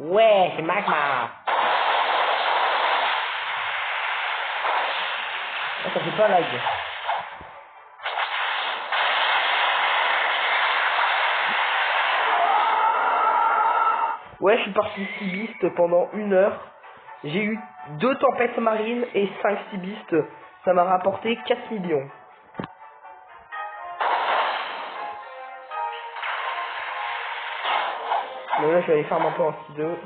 Ouais, c'est magma. Ah, ça fait pas lag. Ouais, je suis parti cibiste pendant 1 heure. J'ai eu 2 tempêtes marines et 5 cibistes. Ça m'a rapporté 4 millions. Donc là, je vais aller faire un peu en C2.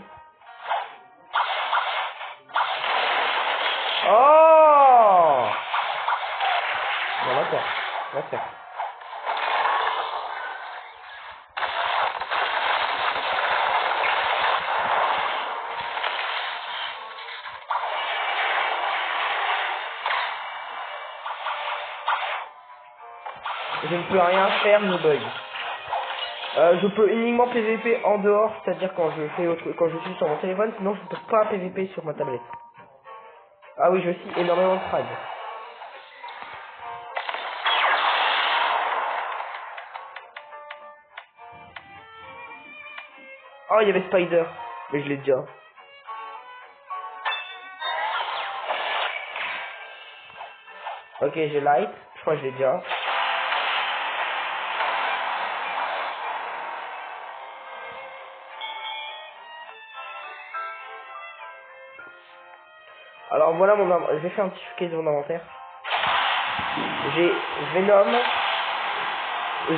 Oh! Bon, d'accord. D'accord. Je ne peux rien faire, je bug. Je peux uniquement PVP en dehors, c'est-à-dire quand quand je suis sur mon téléphone, sinon je ne peux pas PVP sur ma tablette. Ah oui, je suis énormément de frag. Oh, il y avait Spider, mais je l'ai déjà. Ok, j'ai Light, je crois que je l'ai déjà. Alors voilà j'ai fait un petit showcase de mon inventaire. J'ai Venom,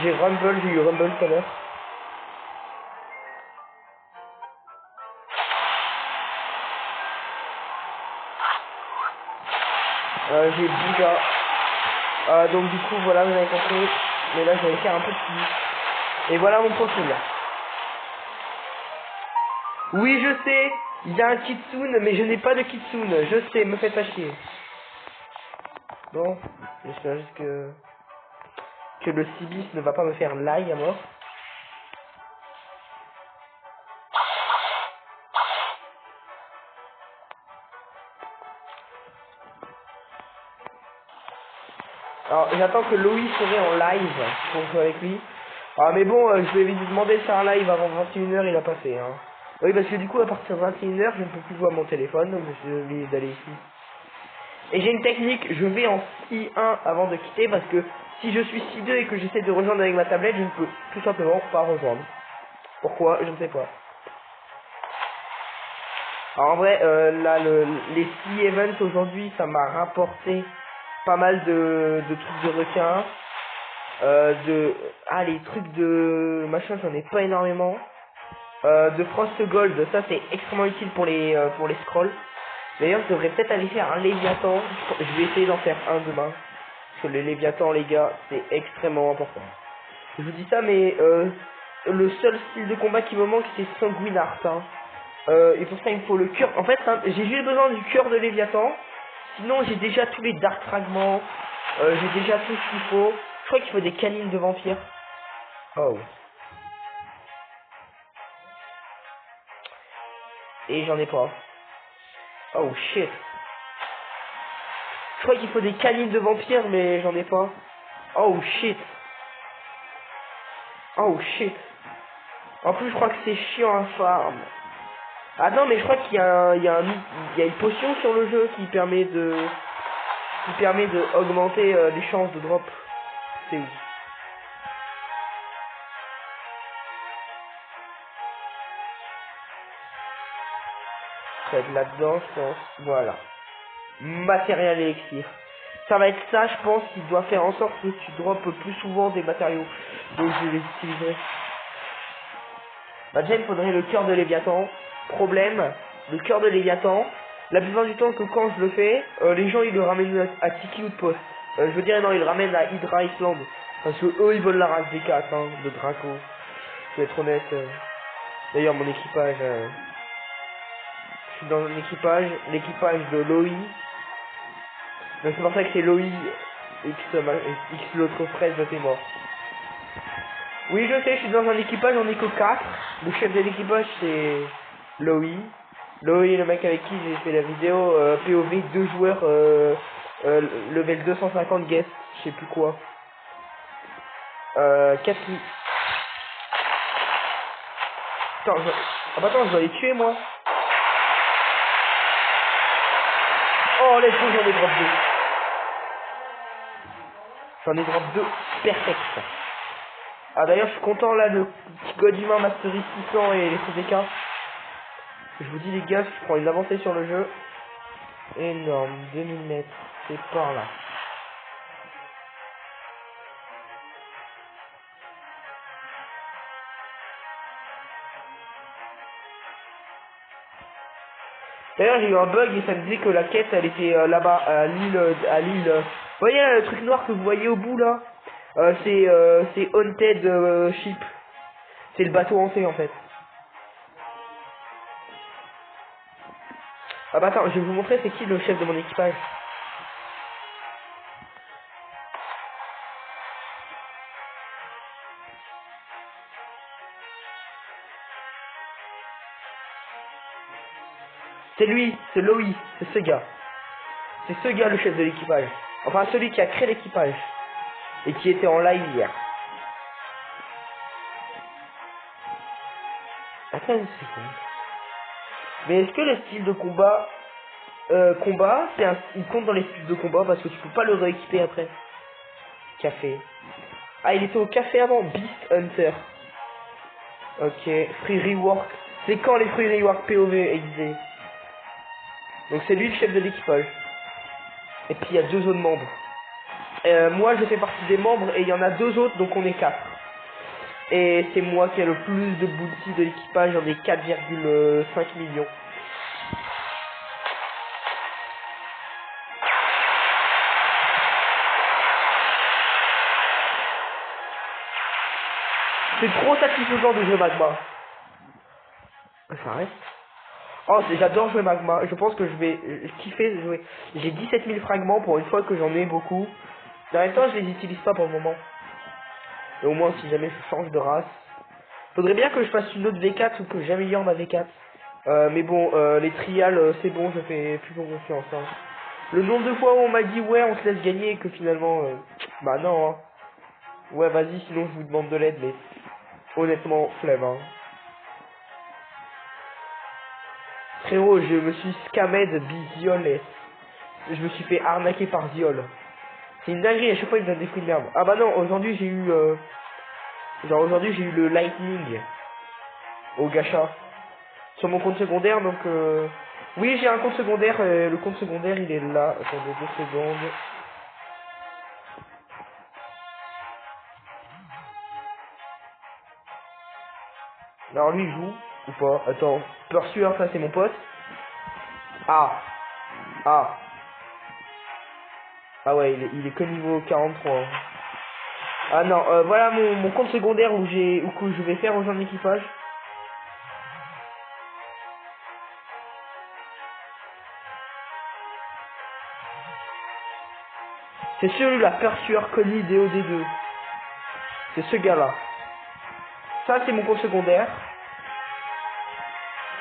j'ai Rumble, j'ai eu Rumble tout à l'heure. J'ai Bouga. Donc du coup voilà, vous avez compris. Mais là j'allais faire un peu de plus. Et voilà mon profil. Oui, je sais, il y a un kitsune, mais je n'ai pas de kitsune. Je sais, me faites pas chier. Bon, j'espère juste que le Cibis ne va pas me faire l'ail à mort. Alors, j'attends que Loïs serait en live pour jouer avec lui. Ah, mais bon, je lui ai demandé de faire un live avant 21h, il a pas fait, hein. Oui, parce que du coup, à partir de 21h, je ne peux plus jouer à mon téléphone, donc je suis obligé d'aller ici. Et j'ai une technique, je vais en I1 avant de quitter, parce que si je suis C2 et que j'essaie de rejoindre avec ma tablette, je ne peux tout simplement pas rejoindre. Pourquoi? Je ne sais pas. Alors en vrai, là, les 6 events aujourd'hui, ça m'a rapporté pas mal de trucs de requins. Les trucs de machin, j'en ai pas énormément. De Frost Gold, ça c'est extrêmement utile pour les scrolls. D'ailleurs, je devrais peut-être aller faire un Léviathan. Je vais essayer d'en faire un demain. Parce que le Léviathan, les gars, c'est extrêmement important. Je vous dis ça, mais le seul style de combat qui me manque, c'est Sanguinart. Hein. Et pour ça, il me faut le cœur. En fait, hein, j'ai juste besoin du cœur de Léviathan. Sinon, j'ai déjà tous les Dark Fragments. J'ai déjà tout ce qu'il faut. Je crois qu'il faut des canines de vampire. Oh. Et j'en ai pas. Oh shit. Je crois qu'il faut des canines de vampire, mais j'en ai pas. Oh shit. Oh shit. En plus, je crois que c'est chiant à farm. Ah non, mais je crois qu'il y a il y a une potion sur le jeu qui permet de augmenter les chances de drop. C'est où? Ça va être là-dedans, je pense. Voilà. Matériel élixir. Ça va être ça, je pense, qui doit faire en sorte que tu droppes plus souvent des matériaux. Donc je les utiliserai. Bah déjà, il faudrait le cœur de Léviathan. Problème, le cœur de Léviathan. La plupart du temps que quand je le fais, les gens ils le ramènent à Tiki ou de Post. Je veux dire, non, ils le ramènent à Hydra Island. Parce que eux, ils veulent la race D4, hein, de Draco. Je vais être honnête. D'ailleurs, mon équipage... je suis dans l'équipage de Loi. Donc c'est pour ça que c'est Loi X l'autre fraise de tes morts. Oui, je sais, je suis dans un équipage, on est que 4. Le chef de l'équipage, c'est Loi. Loi, le mec avec qui j'ai fait la vidéo POV, 2 joueurs level 250 guest, je sais plus quoi. 4 Attends, ah bah attends, je dois les tuer moi. Oh let's go, j'en ai drop 2. J'en ai drop 2. Perfect. Ah d'ailleurs je suis content là, le petit Godima Mastery 600 et les CDK. Je vous dis les gars, je prends une avancée sur le jeu. Énorme, 2000 mètres. C'est par là. D'ailleurs j'ai eu un bug et ça me disait que la quête elle était là-bas à l'île vous voyez là, le truc noir que vous voyez au bout là, c'est Haunted Ship. C'est le bateau hanté en fait. Ah bah attends, je vais vous montrer c'est qui le chef de mon équipage. C'est lui, c'est Loï, c'est ce gars. C'est ce gars le chef de l'équipage. Enfin celui qui a créé l'équipage. Et qui était en live hier. Attends une seconde. Mais est-ce que le style de combat il compte dans les styles de combat parce que tu peux pas le rééquiper après. Café. Ah il était au café avant. Beast Hunter. Ok. Free rework. C'est quand les free rework POV XD. Donc c'est lui le chef de l'équipage. Et puis il y a 2 autres membres. Moi je fais partie des membres et il y en a 2 autres donc on est 4. Et c'est moi qui ai le plus de bounty de l'équipage, j'en ai 4,5 millions. C'est trop satisfaisant de jouer Magma. Ça reste. Oh, j'adore jouer Magma. Je pense que je vais kiffer jouer. J'ai 17 000 fragments pour une fois que j'en ai beaucoup. Mais en même temps, je les utilise pas pour le moment. Et au moins, si jamais je change de race. Faudrait bien que je fasse une autre V4 ou que j'améliore ma V4. Mais bon, les trials, c'est bon, je fais plus confiance. Hein. Le nombre de fois où on m'a dit ouais, on se laisse gagner et que finalement, bah non. Hein. Ouais, vas-y, sinon je vous demande de l'aide, mais honnêtement, flemme. Hein. Frérot, je me suis scamé de Biziol. Je me suis fait arnaquer par Ziol. C'est une dinguerie, à chaque fois il me donne des fruits de merde. Ah bah non, aujourd'hui j'ai eu... Genre aujourd'hui j'ai eu le Lightning au gacha. Sur mon compte secondaire, donc... Oui, j'ai un compte secondaire, le compte secondaire il est là. Attendez 2 secondes. Alors lui il joue, ou pas? Attends, Pursuer, ça c'est mon pote. Ah. Ah. Ah ouais, il est que niveau 43. Hein. Ah non, voilà mon compte secondaire où que je vais faire rejoindre l'équipage. C'est celui-là, Pursuer Connie DOD2. C'est ce gars-là. Ça c'est mon compte secondaire.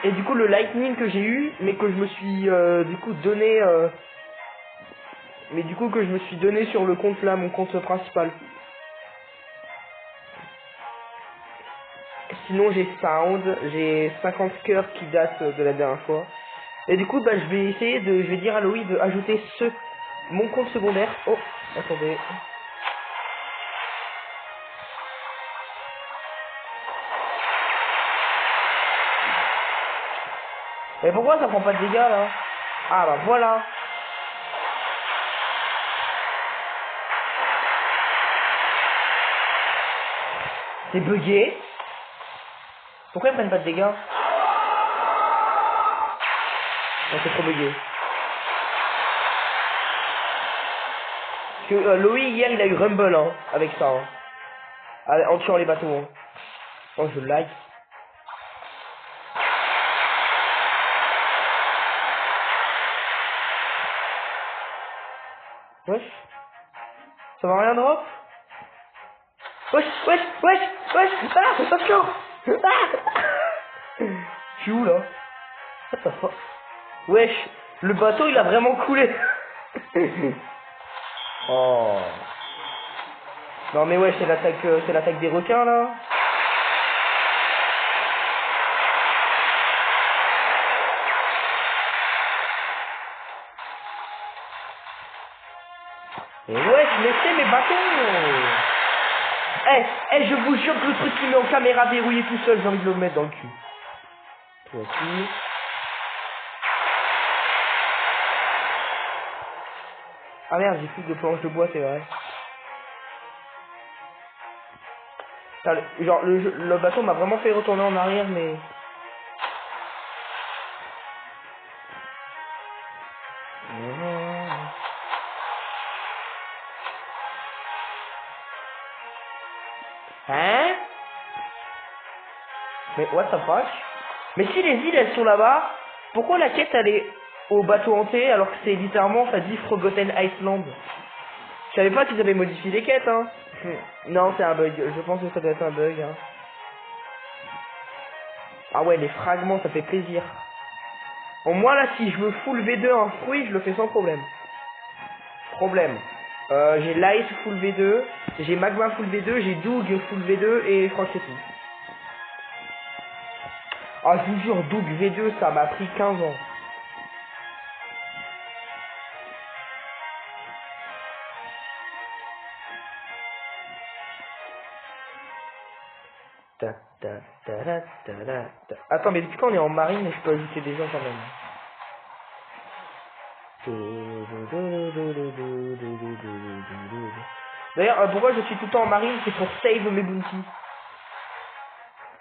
Et du coup le Lightning que j'ai eu, mais que je me suis du coup donné... mais du coup que je me suis donné sur le compte là, mon compte principal. Sinon j'ai Sound, j'ai 50 cœurs qui datent de la dernière fois. Et du coup bah je vais essayer je vais dire à Loïc de ajouter mon compte secondaire. Oh, attendez. Mais pourquoi ça prend pas de dégâts là? Ah bah voilà. C'est bugué. Pourquoi ils prennent pas de dégâts? Non, c'est trop bugué. Parce que Loïc hier il a eu Rumble hein, avec ça. Hein. En tuant les bateaux. Hein. Oh je like. Wesh. Ça va rien drop? Wesh, wesh, wesh, wesh. Ah, attention. Ah. Je suis où là? What the fuck? Wesh, le bateau il a vraiment coulé. Oh. Non mais wesh, c'est l'attaque des requins là. Et ouais, je laissais mes bâtons. Je vous jure que le truc qui met en caméra verrouillé tout seul, j'ai envie de le mettre dans le cul. Toi aussi. Ah merde, j'ai plus de planches de bois, c'est vrai. Putain, genre, le bâton m'a vraiment fait retourner en arrière, mais... Hein? Mais what the fuck? Mais si les îles elles sont là-bas, pourquoi la quête elle est au bateau hanté alors que c'est littéralement ça dit Forgotten Island? Je savais pas qu'ils avaient modifié les quêtes hein. Non c'est un bug, je pense que ça doit être un bug hein. Ah ouais les fragments ça fait plaisir. Bon moi là si je veux full V2 un fruit je le fais sans problème. J'ai Light full V2, j'ai Magma full V2, j'ai Doug full V2 et je crois que c'est tout. Ah je vous jure Doug V2 ça m'a pris 15 ans. Attends mais depuis quand on est en marine et je peux ajouter des gens quand même. D'ailleurs pourquoi je suis tout le temps en marine c'est pour save mes bounties.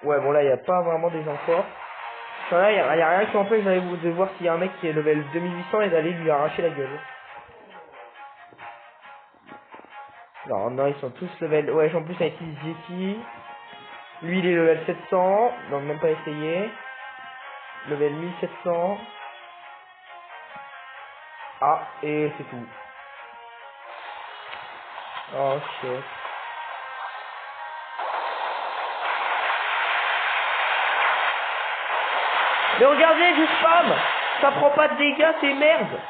Ouais bon là il n'y a pas vraiment des gens forts. Là il y a rien qui m'empêche de voir s'il y a un mec qui est level 2800 et d'aller lui arracher la gueule. Non non ils sont tous level. Ouais en plus avec Yeti. Lui il est level 700, donc même pas essayé. Level 1700. Ah, et c'est tout. Oh shit. Mais regardez, je spam. Ça prend pas de dégâts, c'est merde.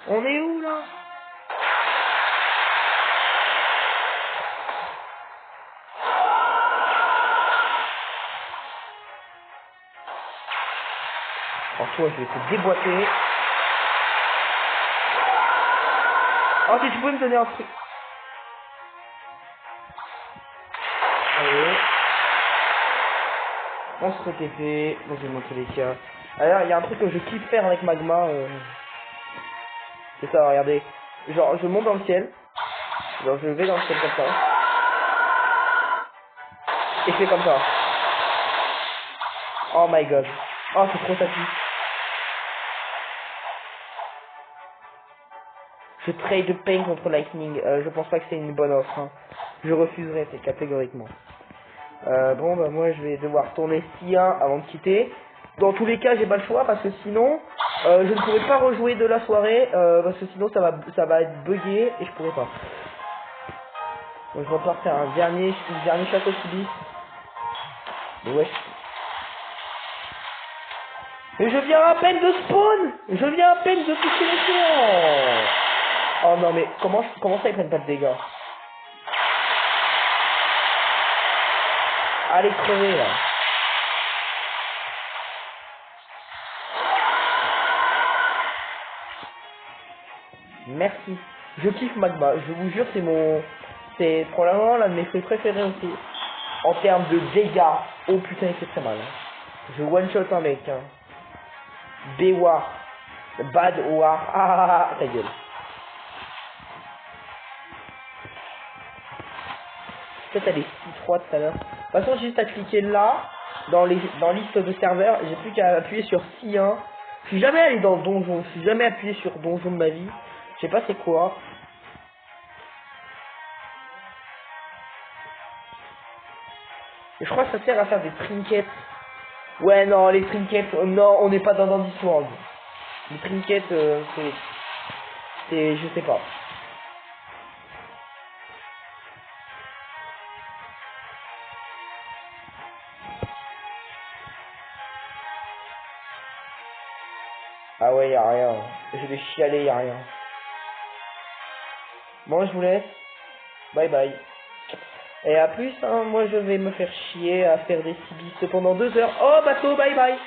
On est où là? Alors toi, je vais te déboîter. Oh, si tu pouvais me donner un truc. Allez. On se TP. Bon, je vais montrer les cas. Alors, il y a un truc que je kiffe faire avec Magma. C'est ça, regardez. Genre, je monte dans le ciel. Genre, je vais dans le ciel comme ça. Et je fais comme ça. Oh my god. Oh, c'est trop tapis. Je trade pain contre lightning. Je pense pas que c'est une bonne offre. Hein. Je refuserai, c'est catégoriquement. Bon, bah moi je vais devoir tourner C1 avant de quitter. Dans tous les cas, j'ai pas le choix parce que sinon, je ne pourrai pas rejouer de la soirée parce que sinon ça va être bugué et je pourrai pas. Donc je vais pouvoir faire un dernier château subis. Mais ouais. Mais je viens à peine de spawn. Je viens à peine de toucher les pieds. Oh non mais comment ça ils prennent pas de dégâts? Allez crever là. Merci. Je kiffe Magma. Je vous jure c'est probablement l'un de mes fruits préférés aussi. En termes de dégâts. Oh putain il fait très mal. Je one shot un mec. Hein. B-War. Bad War. Ah ta gueule. Peut-être elle est si froide tout à l'heure. De toute façon, j'ai juste à cliquer là, dans liste de serveurs, j'ai plus qu'à appuyer sur C1. Je suis jamais allé dans le donjon, je suis jamais appuyé sur donjon de ma vie. Je sais pas c'est quoi. Et je crois que ça sert à faire des trinkets. Ouais, non, les trinkets, non, on n'est pas dans Dandy Sword. Les trinkets, je sais pas. Ah ouais, y a rien. Je vais chialer, y a rien. Bon, je vous laisse. Bye bye. Et à plus, hein, moi je vais me faire chier à faire des cibistes pendant 2 heures. Oh bateau, bye bye.